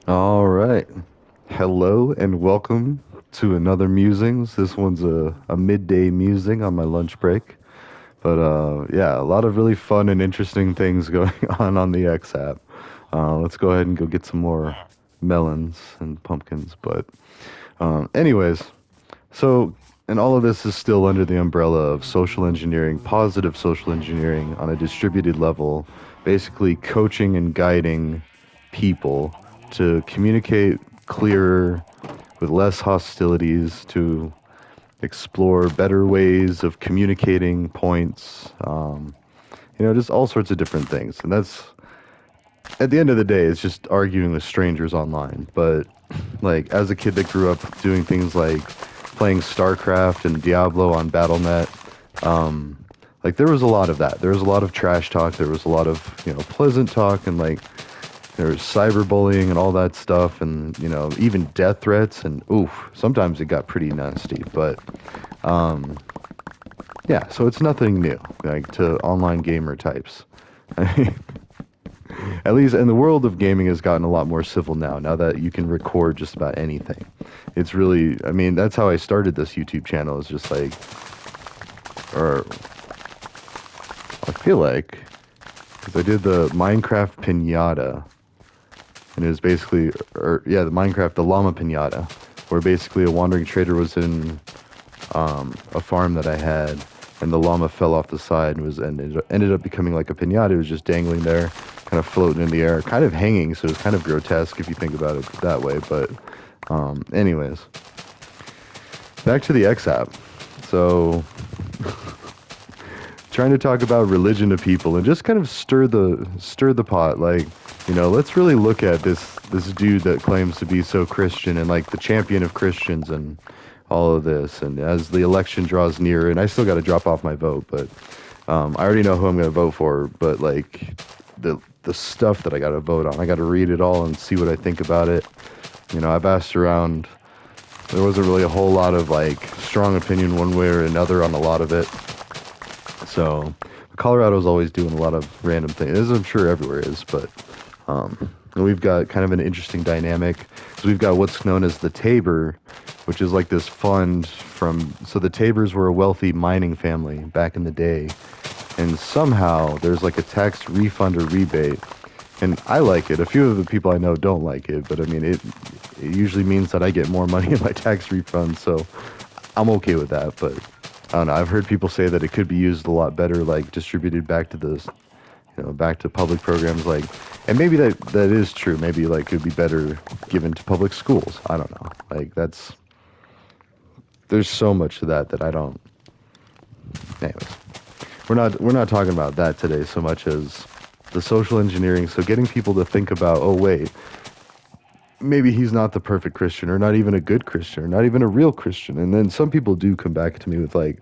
All right. Hello and welcome to another Musings. This one's a midday musing on my lunch break. But yeah, a lot of really fun and interesting things going on the X app. Let's go ahead and go get some more melons and pumpkins. But anyways, so and all of this is still under the umbrella of social engineering, positive social engineering on a distributed level, basically coaching and guiding people to communicate clearer with less hostilities, to explore better ways of communicating points, just all sorts of different things. And that's, at the end of the day, it's just arguing with strangers online. But, like, as a kid that grew up doing things like playing StarCraft and Diablo on Battle.net, like, there was a lot of that. There was a lot of trash talk. There was a lot of, pleasant talk, and, like, there was cyberbullying and all that stuff, and, even death threats. And, oof, sometimes it got pretty nasty. But, yeah, so it's nothing new, like, to online gamer types. At least in the world of gaming has gotten a lot more civil now that you can record just about anything. It's really, I mean, that's how I started this YouTube channel, is just like, or I feel like, because I did the Minecraft Pinata, and it was basically, or yeah, the Llama Pinata, where basically a wandering trader was in a farm that I had, and the llama fell off the side and ended up becoming like a pinata. It was just dangling there, kind of floating in the air, kind of hanging. So it's kind of grotesque if you think about it that way. But, anyways, back to the X app. So, trying to talk about religion to people and just kind of stir the pot. Like, let's really look at this dude that claims to be so Christian and like the champion of Christians and all of this. And as the election draws near, and I still got to drop off my vote, but I already know who I'm going to vote for. But like the stuff that I got to vote on, I got to read it all and see what I think about it. I've asked around. There wasn't really a whole lot of like strong opinion one way or another on a lot of it. So Colorado's always doing a lot of random things, as I'm sure everywhere is, but we've got kind of an interesting dynamic. So we've got what's known as the Tabor, which is like this fund so the Tabors were a wealthy mining family back in the day, and somehow there's like a tax refund or rebate, and I like it. A few of the people I know don't like it, but I mean, it usually means that I get more money in my tax refund, so I'm okay with that. But I don't know. I've heard people say that it could be used a lot better, like distributed back to back to public programs, like, and maybe that is true. Maybe like it would be better given to public schools. I don't know. Like there's so much to that I don't. Anyways, we're not talking about that today so much as the social engineering. So getting people to think about, oh wait, maybe he's not the perfect Christian, or not even a good Christian, or not even a real Christian. And then some people do come back to me with like,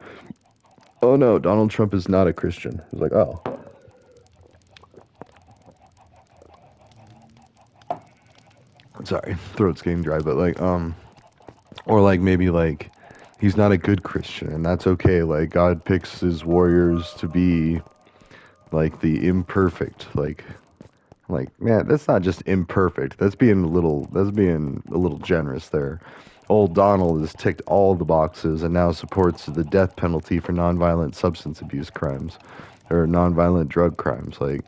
oh no, Donald Trump is not a Christian. It's like, oh, sorry, throat's getting dry, but like, or like maybe like he's not a good Christian, and that's okay. Like God picks his warriors to be like the imperfect. Like man, that's not just imperfect. That's being a little generous there. Old Donald has ticked all the boxes and now supports the death penalty for nonviolent substance abuse crimes or nonviolent drug crimes. Like,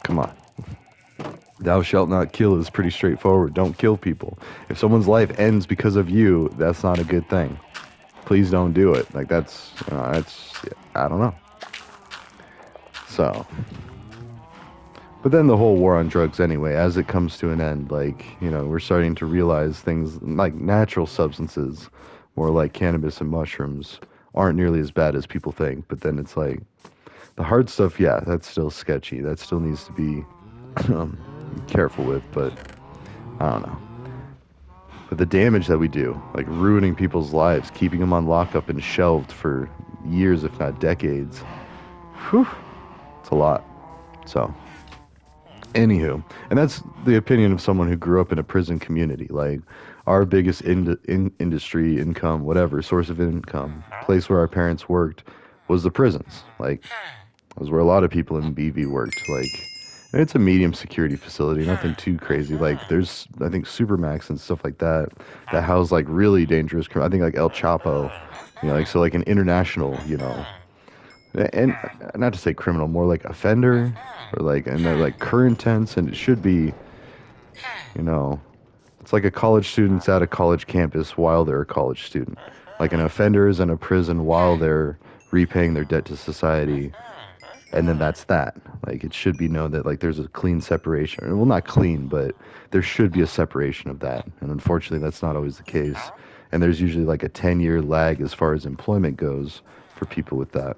come on. Thou shalt not kill is pretty straightforward. Don't kill people. If someone's life ends because of you, that's not a good thing. Please don't do it. Like that's I don't know. So, but then the whole war on drugs anyway, as it comes to an end, like, we're starting to realize things like natural substances, more like cannabis and mushrooms, aren't nearly as bad as people think. But then it's like the hard stuff, yeah, that's still sketchy. That still needs to be um, careful with, but I don't know. But the damage that we do, like ruining people's lives, keeping them on lockup and shelved for years, if not decades, whew, it's a lot. So, anywho, and that's the opinion of someone who grew up in a prison community. Like, our biggest industry, income, whatever, source of income, place where our parents worked was the prisons. Like, was where a lot of people in BV worked. Like, It's a medium security facility, nothing too crazy. Like there's, I think, Supermax and stuff like that that house like really dangerous I think like El Chapo, like so like an international, and not to say criminal, more like offender or like and they're like current tense, and it should be, you know, it's like a college student's at a college campus while they're a college student. Like an offender is in a prison while they're repaying their debt to society, and then that's that. Like it should be known that like there's a clean separation. Well, not clean, but there should be a separation of that. And unfortunately, that's not always the case. And there's usually like a 10-year lag as far as employment goes for people with that.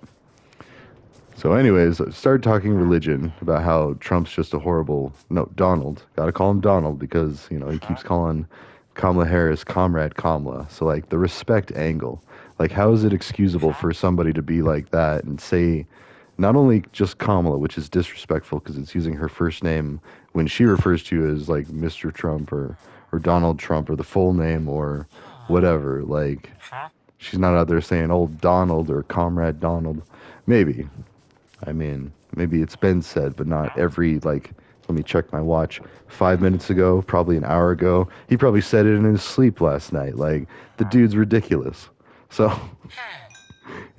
So, anyways, I started talking religion about how Trump's just a horrible. No, Donald. Got to call him Donald because he keeps calling Kamala Harris Comrade Kamala. So, like the respect angle. Like, how is it excusable for somebody to be like that and say not only just Kamala, which is disrespectful because it's using her first name when she refers to you as like Mr. Trump or Donald Trump or the full name or whatever. Like, she's not out there saying old Donald or Comrade Donald. Maybe. I mean, maybe it's been said, but not every, like, let me check my watch. 5 minutes ago, probably an hour ago, he probably said it in his sleep last night. Like, the dude's ridiculous. So,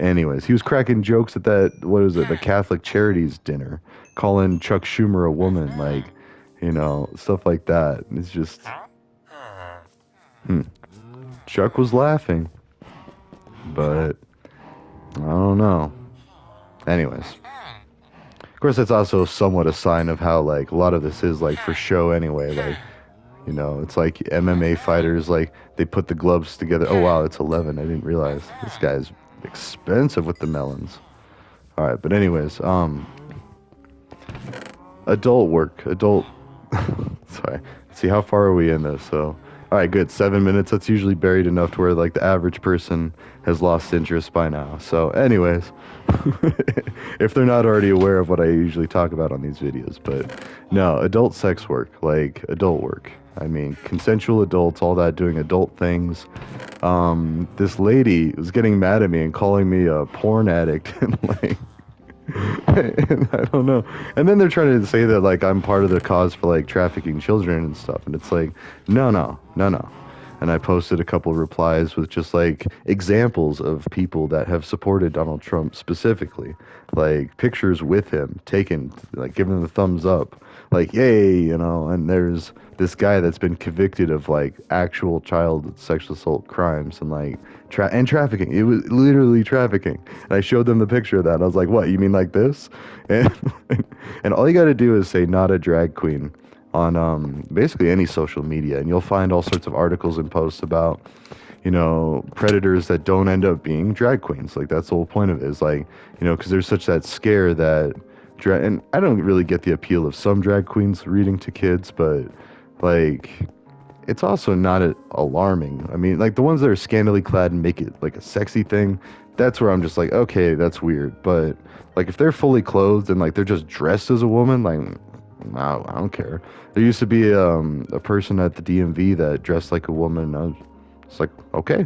anyways, he was cracking jokes at that, what is it, the Catholic Charities dinner, calling Chuck Schumer a woman, like, stuff like that. It's just, hmm. Chuck was laughing, but I don't know. Anyways. Of course, that's also somewhat a sign of how like a lot of this is like for show anyway. Like it's like MMA fighters like they put the gloves together. Oh wow, it's 11. I didn't realize this guy's expensive with the melons. All right, but anyways, adult work, adult. Sorry. Let's see how far are we in this? So, all right, good. 7 minutes. That's usually buried enough to where like the average person has lost interest by now. So, anyways, if they're not already aware of what I usually talk about on these videos, but no, adult sex work, like adult work. I mean, consensual adults, all that, doing adult things. This lady was getting mad at me and calling me a porn addict and like and I don't know. And then they're trying to say that like I'm part of the cause for like trafficking children and stuff. And it's like, no, no, no, no. And I posted a couple replies with just like examples of people that have supported Donald Trump specifically, like pictures with him taken, like giving him the thumbs up, like yay, And there's this guy that's been convicted of like actual child sexual assault crimes and like trafficking. It was literally trafficking. And I showed them the picture of that. And I was like, "What? You mean like this?" And and all you got to do is say "not a drag queen" on basically any social media, and you'll find all sorts of articles and posts about predators that don't end up being drag queens. Like that's the whole point of it. Is like because there's such that scare that and I don't really get the appeal of some drag queens reading to kids, but like it's also not alarming. I mean, like the ones that are scantily clad and make it like a sexy thing, that's where I'm just like, okay, that's weird. But like if they're fully clothed and like they're just dressed as a woman, like no, I don't care. There used to be a person at the DMV that dressed like a woman. I was just like, okay,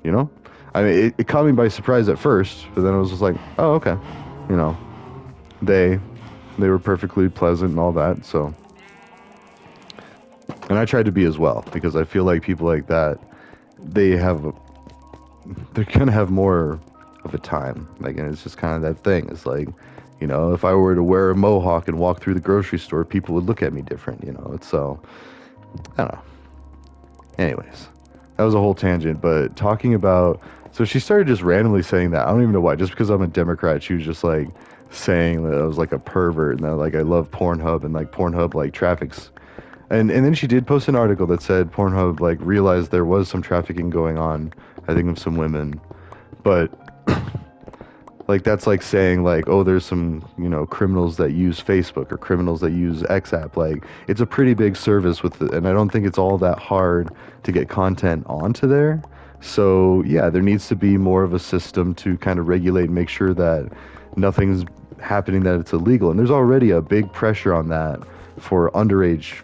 you know. I mean, it caught me by surprise at first, but then I was just like, oh, okay, you know. They they were perfectly pleasant and all that. So, and I tried to be as well because I feel like people like that, they have they're gonna have more of a time. Like, and it's just kind of that thing. It's like, if I were to wear a mohawk and walk through the grocery store, people would look at me different. It's so I don't know. Anyways, that was a whole tangent. But talking about, so she started just randomly saying that. I don't even know why. Just because I'm a Democrat, she was just like saying that I was like a pervert and that like I love Pornhub and like Pornhub like traffics. And then she did post an article that said Pornhub like realized there was some trafficking going on, I think of some women, but like that's like saying like, oh, there's some criminals that use Facebook or criminals that use X app. Like it's a pretty big service and I don't think it's all that hard to get content onto there. So yeah, there needs to be more of a system to kind of regulate and make sure that nothing's happening that it's illegal. And there's already a big pressure on that for underage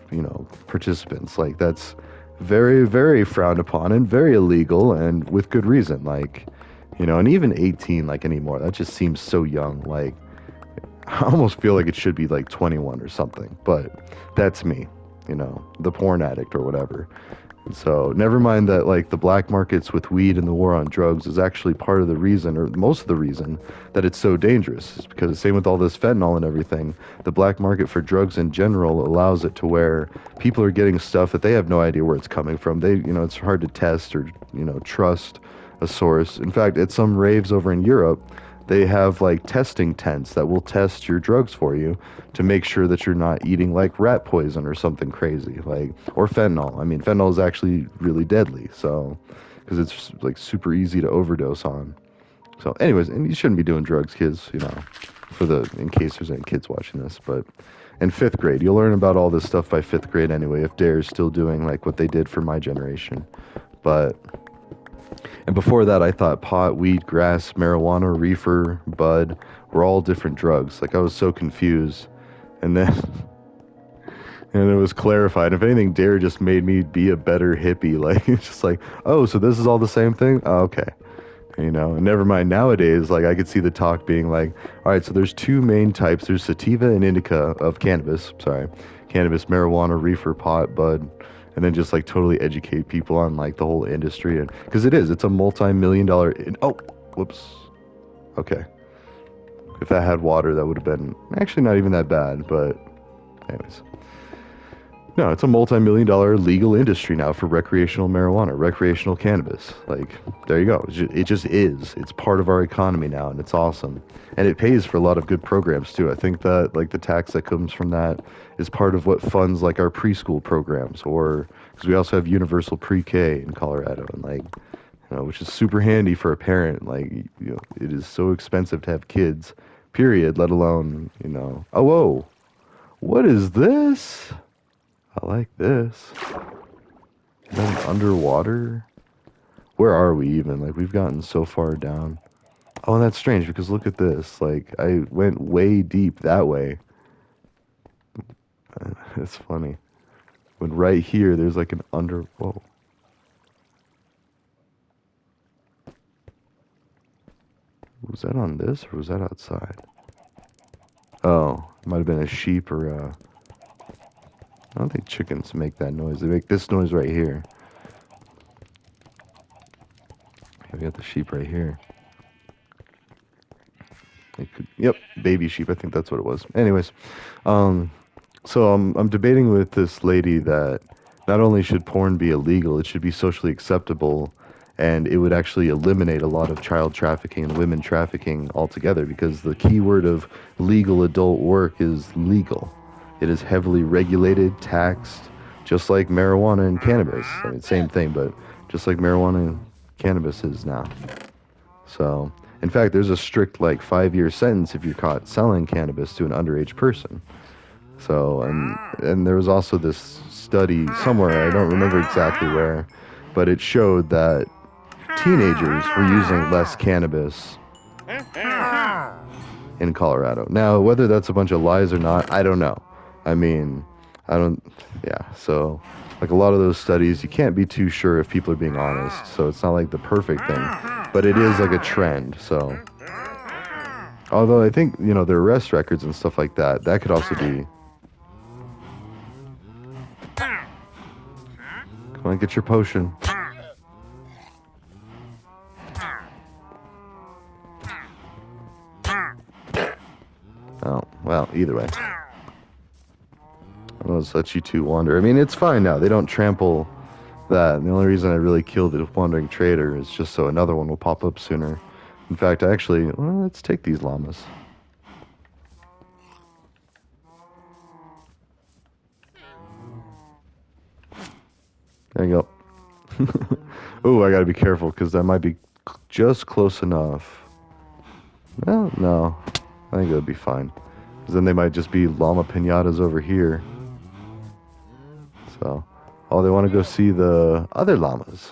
participants. Like that's very, very frowned upon and very illegal and with good reason. Like and even 18 like anymore, that just seems so young. Like I almost feel like it should be like 21 or something, but that's me, the porn addict or whatever. So never mind that like the black markets with weed and the war on drugs is actually part of the reason or most of the reason that it's so dangerous. It's because same with all this fentanyl and everything, the black market for drugs in general allows it to where people are getting stuff that they have no idea where it's coming from. It's hard to test or, trust a source. In fact, at some raves over in Europe, they have like testing tents that will test your drugs for you to make sure that you're not eating like rat poison or something crazy, like, or fentanyl. I mean, fentanyl is actually really deadly, so, because it's like super easy to overdose on. So, anyways, and you shouldn't be doing drugs, kids, in case there's any kids watching this, but in fifth grade, you'll learn about all this stuff by fifth grade anyway, if DARE's still doing like what they did for my generation. But and before that, I thought pot, weed, grass, marijuana, reefer, bud were all different drugs. Like I was so confused. And then and it was clarified. If anything, Dare just made me be a better hippie. Like it's just like, oh, so this is all the same thing? Oh, okay. And never mind nowadays, like I could see the talk being like, all right, so there's two main types. There's sativa and indica of cannabis. Sorry. Cannabis, marijuana, reefer, pot, bud, and then just like totally educate people on like the whole industry. And because it's a multi-million dollar. Oh, whoops. Okay. If that had water, that would have been actually not even that bad. But, anyways. No, it's a multi-million dollar legal industry now for recreational marijuana, recreational cannabis. Like, there you go. It just is. It's part of our economy now, and it's awesome. And it pays for a lot of good programs, too. I think that, like, the tax that comes from that is part of what funds, like, our preschool programs, or, because we also have universal pre-K in Colorado, and, like, which is super handy for a parent. Like, it is so expensive to have kids, period, let alone, oh, whoa, what is this? I like this. Is that underwater? Where are we even? Like, we've gotten so far down. Oh, and that's strange because look at this. Like, I went way deep that way. It's funny. When right here, there's like an Whoa. Was that on this or was that outside? Oh, it might have been a sheep or I don't think chickens make that noise. They make this noise right here. We got the sheep right here. Yep, baby sheep. I think that's what it was. Anyways, um, so I'm debating with this lady that not only should porn be illegal, it should be socially acceptable, and it would actually eliminate a lot of child trafficking and women trafficking altogether because the key word of legal adult work is legal. It is heavily regulated, taxed, just like marijuana and cannabis. I mean, same thing, but just like marijuana and cannabis is now. So, in fact, there's a strict like 5-year sentence if you're caught selling cannabis to an underage person. So, and there was also this study somewhere, I don't remember exactly where, but it showed that teenagers were using less cannabis in Colorado. Now, whether that's a bunch of lies or not, I don't know. I mean, I don't, yeah, so like a lot of those studies, you can't be too sure if people are being honest, so it's not like the perfect thing, but it is like a trend, so. Although I think, their arrest records and stuff like that, that could also be. Come on, get your potion. Oh, well, either way. I'll just let you two wander. I mean, it's fine now. They don't trample that. And the only reason I really killed the wandering trader is just so another one will pop up sooner. In fact, actually, well, let's take these llamas. There you go. Oh, I gotta be careful because that might be just close enough. Well, no. I think it'll be fine. Because then they might just be llama pinatas over here. So, oh, they want to go see the other llamas.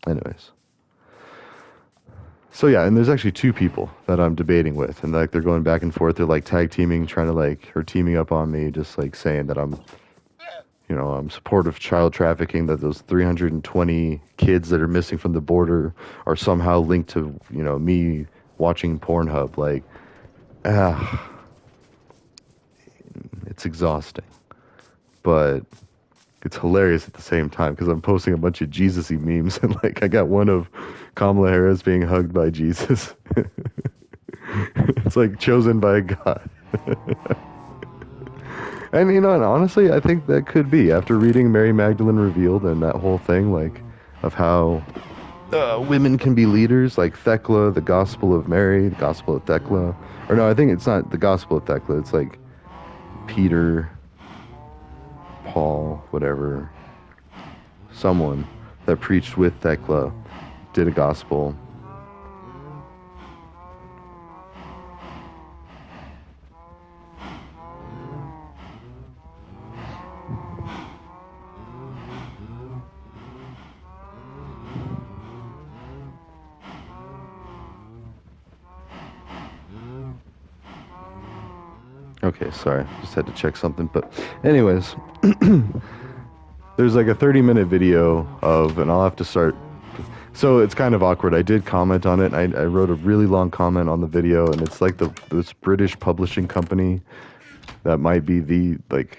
Anyways. So yeah, and there's actually two people that I'm debating with, and like they're going back and forth. They're like tag teaming, trying to like, or teaming up on me, just like saying that I'm supportive of child trafficking, that those 320 kids that are missing from the border are somehow linked to, me watching Pornhub. Like, ah, it's exhausting, but it's hilarious at the same time because I'm posting a bunch of Jesus-y memes and like I got one of Kamala Harris being hugged by Jesus. It's like chosen by God. And and honestly, I think that could be after reading Mary Magdalene Revealed and that whole thing, like of how women can be leaders, like Thecla, the Gospel of Mary, the Gospel of Thecla, or no, I think it's not the Gospel of Thecla. It's like Peter, Paul, whatever, someone that preached with Thecla did a gospel. Okay, sorry, just had to check something. But, anyways, there's like a 30-minute video of, and I'll have to start. So it's kind of awkward. I did comment on it. I wrote a really long comment on the video, and it's like this British publishing company that might be the like.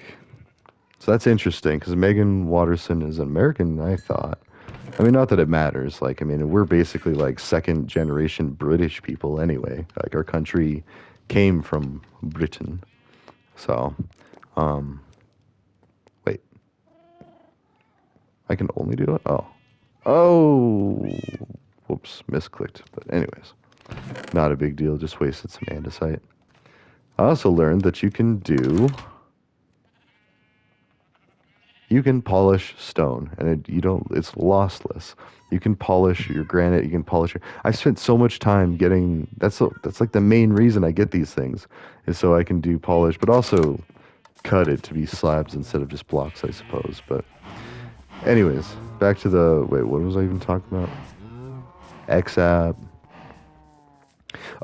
So that's interesting because Megan Watterson is an American. I thought. I mean, not that it matters. Like, I mean, we're basically like second generation British people anyway. Like, our country came from Britain. So, um, wait, I can only do it? Oh, whoops, misclicked. But anyways, not a big deal. Just wasted some andesite. I also learned that you can polish stone, and you don't. It's lossless. You can polish your granite. You can polish your. I spent so much time getting. That's like the main reason I get these things, is so I can do polish, but also cut it to be slabs instead of just blocks, I suppose. But anyways, back to the wait. What was I even talking about? XApp.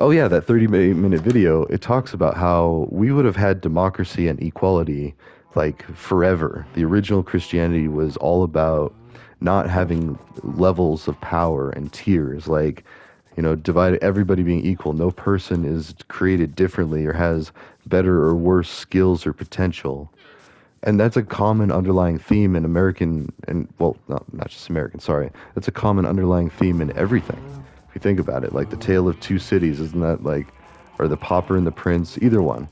Oh yeah, that 30-minute video, it talks about how we would have had democracy and equality like forever. The original Christianity was all about not having levels of power and tiers, like, divide everybody being equal. No person is created differently or has better or worse skills or potential. And that's a common underlying theme in American, and well, not just American, sorry. That's a common underlying theme in everything. If you think about it, like the Tale of Two Cities, isn't that like, or the Pauper and the Prince, either one.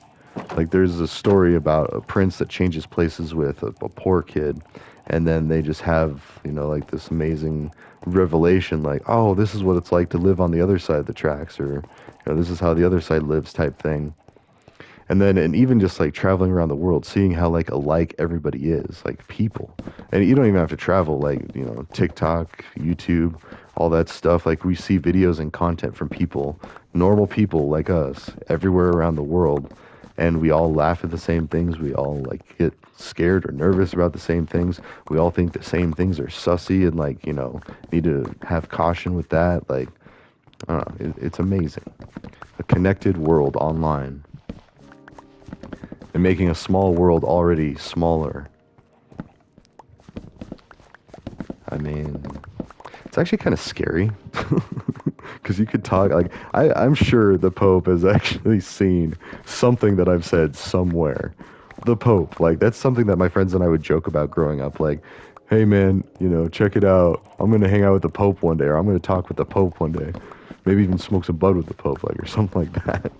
Like there's a story about a prince that changes places with a poor kid, and then they just have, like this amazing revelation, like, oh, this is what it's like to live on the other side of the tracks, or, this is how the other side lives type thing. And then, and even just like traveling around the world, seeing how like alike everybody is, like people. And you don't even have to travel, like, TikTok, YouTube, all that stuff. Like we see videos and content from people, normal people like us, everywhere around the world. And we all laugh at the same things. We all like get scared or nervous about the same things. We all think the same things are sussy and like, need to have caution with that. Like, I don't know, it's amazing. A connected world online and making a small world already smaller. I mean, it's actually kind of scary because you could talk like I'm sure the Pope has actually seen something that I've said somewhere. The Pope, like that's something that my friends and I would joke about growing up. Like, hey man, check it out. I'm gonna hang out with the Pope one day, or I'm gonna talk with the Pope one day. Maybe even smoke some bud with the Pope, like or something like that.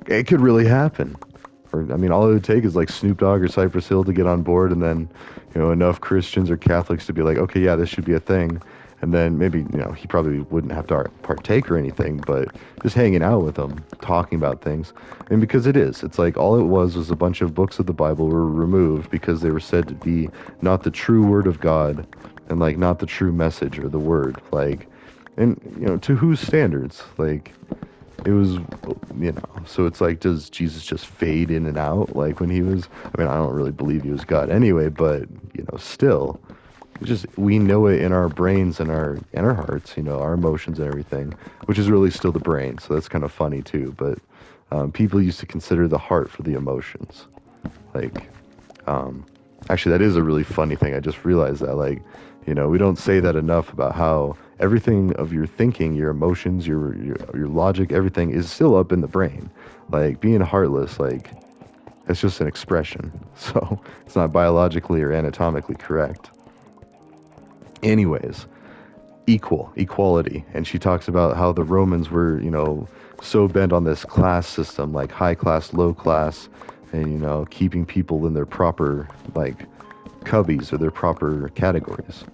It could really happen. Or, I mean, all it would take is like Snoop Dogg or Cypress Hill to get on board, and then, enough Christians or Catholics to be like, okay, yeah, this should be a thing. And then maybe, he probably wouldn't have to partake or anything, but just hanging out with them, talking about things. And because it's like all it was a bunch of books of the Bible were removed because they were said to be not the true word of God and like not the true message or the word. Like, and, to whose standards? Like, it was, so it's like, does Jesus just fade in and out? Like when he was, I mean, I don't really believe he was God anyway, but, still, it's just, we know it in our brains and our hearts, our emotions and everything, which is really still the brain. So that's kind of funny too. But people used to consider the heart for the emotions. Like, Actually, that is a really funny thing. I just realized that, like, we don't say that enough about how everything of your thinking, your emotions, your logic, everything is still up in the brain. Like being heartless, like it's just an expression. So it's not biologically or anatomically correct. Anyways, equality, and she talks about how the Romans were, so bent on this class system, like high class, low class, and keeping people in their proper like cubbies or their proper categories.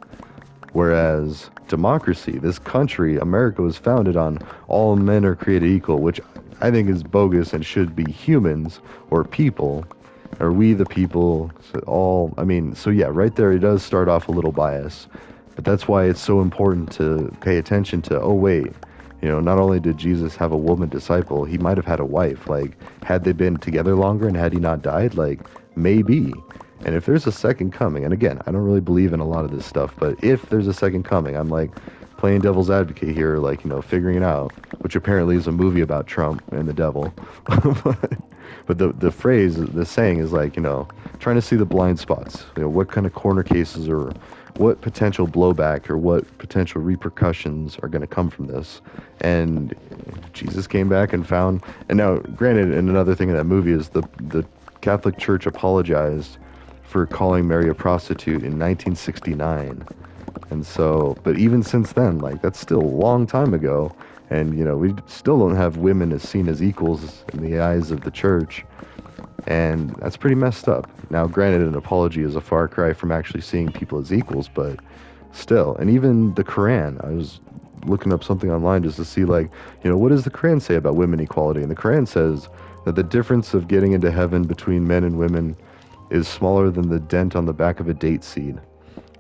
Whereas democracy, this country, America, was founded on all men are created equal, which I think is bogus and should be humans or people, or we the people, so all, I mean, so yeah, right there it does start off a little bias. But that's why it's so important to pay attention to, oh wait, not only did Jesus have a woman disciple, he might have had a wife. Like, had they been together longer and had he not died, like, maybe. And if there's a second coming, and again, I don't really believe in a lot of this stuff, but if there's a second coming, I'm like playing devil's advocate here, like, figuring it out, which apparently is a movie about Trump and the devil. But the phrase, the saying is like, trying to see the blind spots, what kind of corner cases or what potential blowback or what potential repercussions are going to come from this. And Jesus came back and found, and now granted, and another thing in that movie is the Catholic Church apologized for calling Mary a prostitute in 1969. And so, but even since then, like that's still a long time ago. And, we still don't have women as seen as equals in the eyes of the church. And that's pretty messed up. Now, granted, an apology is a far cry from actually seeing people as equals, but still. And even the Quran, I was looking up something online just to see, like, what does the Quran say about women equality? And the Quran says that the difference of getting into heaven between men and women is smaller than the dent on the back of a date seed.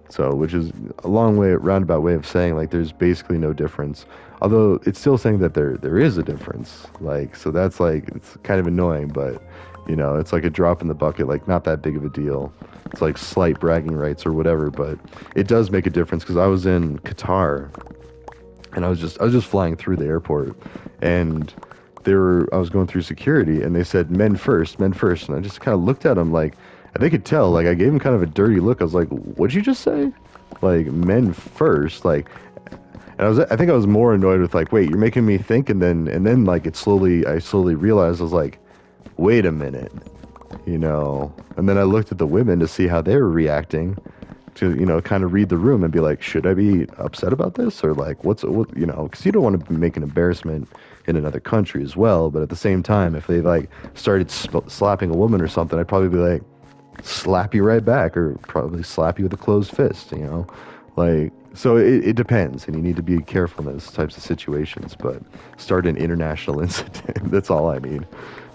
So, which is a long way, roundabout way of saying, like, there's basically no difference. Although it's still saying that there is a difference. Like, so that's like, it's kind of annoying, but, it's like a drop in the bucket, like, not that big of a deal. It's like slight bragging rights or whatever, but it does make a difference because I was in Qatar and I was just flying through the airport, and I was going through security, and they said men first, and I just kind of looked at them like, and they could tell, like I gave them kind of a dirty look. I was like, "What'd you just say?" Like men first, like, and I think I was more annoyed with like, "Wait, you're making me think," and then like I slowly realized I was like, "Wait a minute," and then I looked at the women to see how they were reacting, to kind of read the room and be like, should I be upset about this, or like what, because you don't want to make an embarrassment in another country as well. But at the same time, if they like started slapping a woman or something, I'd probably be like, slap you right back, or probably slap you with a closed fist, like, so it depends, and you need to be careful in those types of situations. But start an international incident, that's all I need.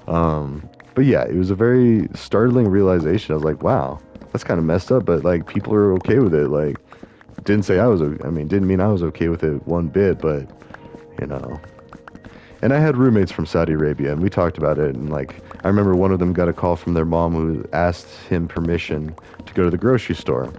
But yeah, it was a very startling realization. I was like, wow, that's kind of messed up, but like people are okay with it. Like, didn't say I was, I mean, didn't mean I was okay with it one bit, but you know. And I had roommates from Saudi Arabia, and we talked about it. And like, I remember one of them got a call from their mom who asked him permission to go to the grocery store.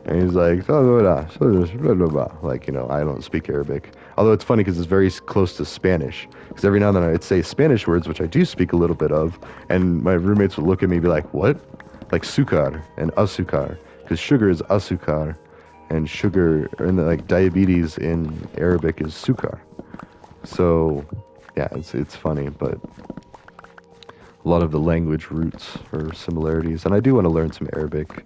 And he's like, "Oh, blah, blah, blah." Like, I don't speak Arabic. Although it's funny because it's very close to Spanish. Because every now and then I'd say Spanish words, which I do speak a little bit of, and my roommates would look at me and be like, "What?" Like sukar and azúcar, because sugar is azúcar, and sugar, and like diabetes in Arabic is sukar. So, yeah, it's funny, but a lot of the language roots or similarities. And I do want to learn some Arabic.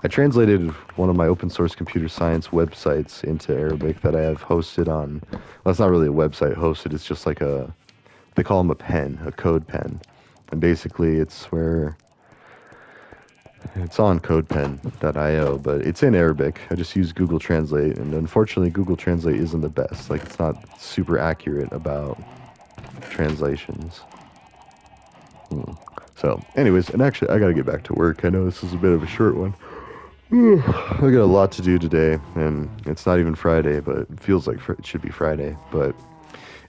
I translated one of my open source computer science websites into Arabic that I have hosted on. Well, it's not really a website hosted. It's just like they call them a pen, a code pen. And basically it's on codepen.io, but it's in Arabic. I just use Google Translate, and unfortunately Google Translate isn't the best. Like, it's not super accurate about translations. So, anyways, and actually I gotta get back to work. I know this is a bit of a short one. I got a lot to do today, and it's not even Friday, but it feels like it should be Friday. But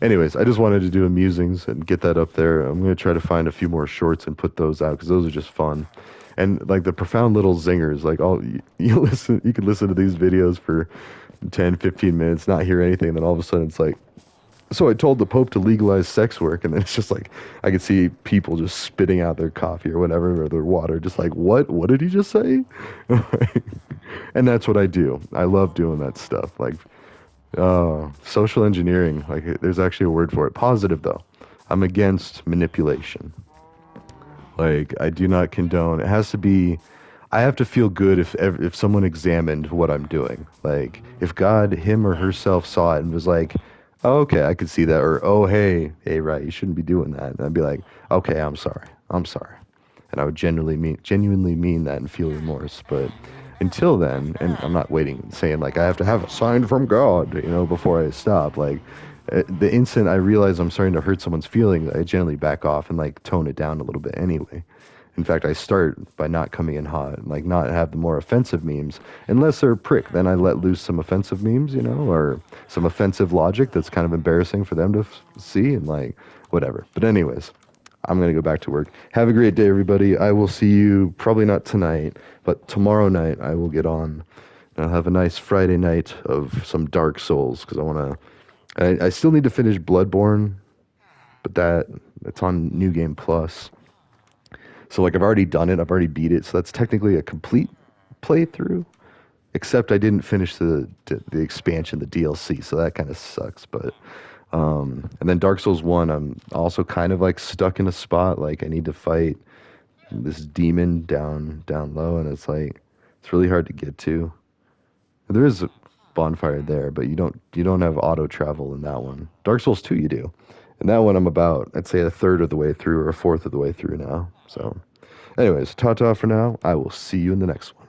anyways, I just wanted to do a musings and get that up there. I'm going to try to find a few more shorts and put those out because those are just fun. And like the profound little zingers, like you can listen to these videos for 10, 15 minutes, not hear anything, and then all of a sudden it's like So I told the Pope to legalize sex work, and then it's just like I could see people just spitting out their coffee or whatever or their water, just like what? What did he just say? And that's what I do. I love doing that stuff. Like social engineering. Like there's actually a word for it. Positive though. I'm against manipulation. Like I do not condone. It has to be. I have to feel good if someone examined what I'm doing. Like if God, him or herself saw it and was like, oh, okay, I could see that, or oh, hey, hey, right, you shouldn't be doing that. And I'd be like, okay, I'm sorry, and I would genuinely mean that and feel remorse. But until then, and I'm not waiting and saying like I have to have a sign from God, before I stop. Like the instant I realize I'm starting to hurt someone's feelings, I generally back off and like tone it down a little bit anyway. In fact, I start by not coming in hot, and like not have the more offensive memes, unless they're a prick. Then I let loose some offensive memes, or some offensive logic that's kind of embarrassing for them to see, and like whatever. But anyways, I'm gonna go back to work. Have a great day, everybody. I will see you probably not tonight, but tomorrow night I will get on. And I'll have a nice Friday night of some Dark Souls because I want to. I still need to finish Bloodborne, but that's on New Game Plus. So like I've already done it, I've already beat it, so that's technically a complete playthrough. Except I didn't finish the expansion, the DLC, so that kind of sucks. But and then Dark Souls 1, I'm also kind of like stuck in a spot. Like I need to fight this demon down low, and it's really hard to get to. There is a bonfire there, but you don't have auto travel in that one. Dark Souls 2 you do. And that one I'm about, I'd say, a third of the way through or a fourth of the way through now. So anyways, ta-ta for now. I will see you in the next one.